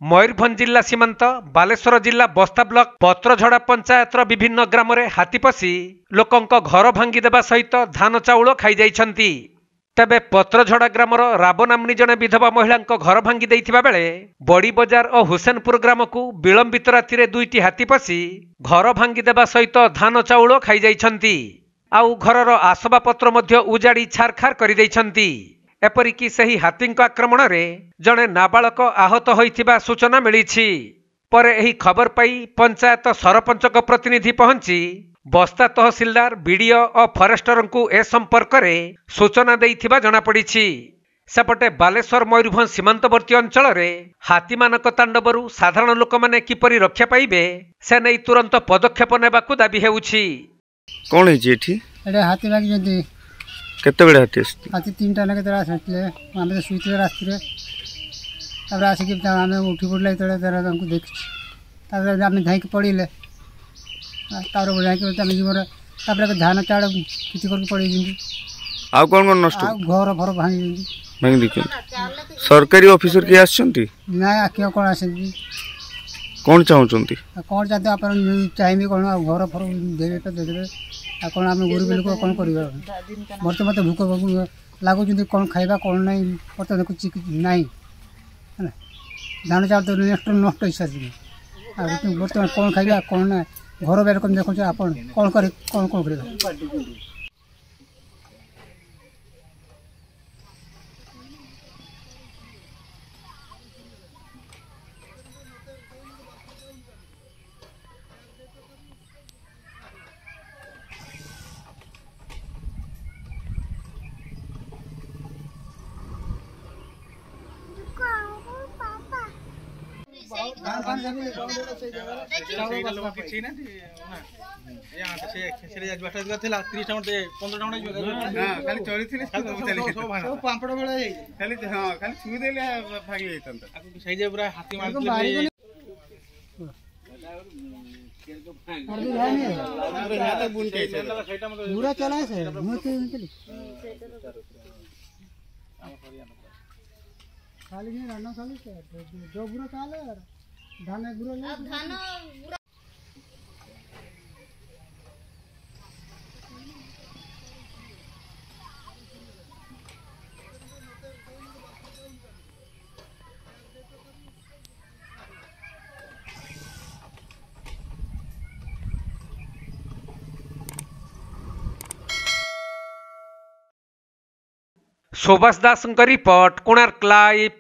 मयूरभंज जिला सीमांत बालेश्वर जिला बस्ता ब्लॉक पत्रझड़ा पंचायतर विभिन्न ग्राम रे हाथी पशि लोकंक घर भांगीदेवा सहित धान चाउल खाई जाइछंती। तेबे पत्रझड़ा ग्रामर राब नामनी जने विधवा महिला घर भांगी देइथिबा बेले बड़ी बजार और हुसैनपुर ग्राम को विलंबित राति दुईटी हाथी पशि घर भांगीदेवा सहित धान चाउल खाई जाइछंती। आउ घरर आसबाबपत्र मध्य उजाड़ी छारखार कर देइछंती। एपरिकी सही हाथी आक्रमण में जड़े नाबालक आहत होइथिबा सूचना मिली। पर एही खबर पाई पंचायत सरपंच प्रतिनिधि पहुंची बस्ता तहसीलदार बीडीओ और फरेस्टर को ए संपर्क में सूचना देइथिबा जणा पड़ी। सेपटे बालेश्वर मयूरभंज सीमांतवर्ती अंचल में हाथी मानक तांडवरू साधारण लोक माने किपरि रक्षा पाइबे से नहीं तुरंत पदक्षेप नेबाकू दाबी हेउछि। कोन हेछि एठी एडे हाथी लागी जदी केते बेले हाथी हाथी 3टा ना केते आसले आमे सुइते रास्ते तब आसिक आमे उठी पड़ले तळे जरा हमको देख तब आमे धाई के पड़िले तार बोला कि आमे जीवर तबरे धान चाड़ किछि कर पड़ी जिंदी आ कोन नष्ट घर भर भांगी देखि सरकारी ऑफिसर के आछंती ना आके कोन आछंती कोन चाहउचंती कोन जाते अपन चाहिबे कोन घर भर देबे त देबे आ कोन आमे गरीब लोक कोन करबा मरते मते भूख लागो जंती कोन खाइबा कोन नहीं पता देखु चिक नहीं है धान चाउल तो नष्ट हिस्सा आ बर्तमान कोन खाइबा कोन ना घर बेर कोन देखो आपण कोन करे कोन करबा। खाली नहीं रहना खाली जो बुरा चाले धान बुरा नहीं धान सुभाष दास रिपोर्ट कोणार्क लाइव।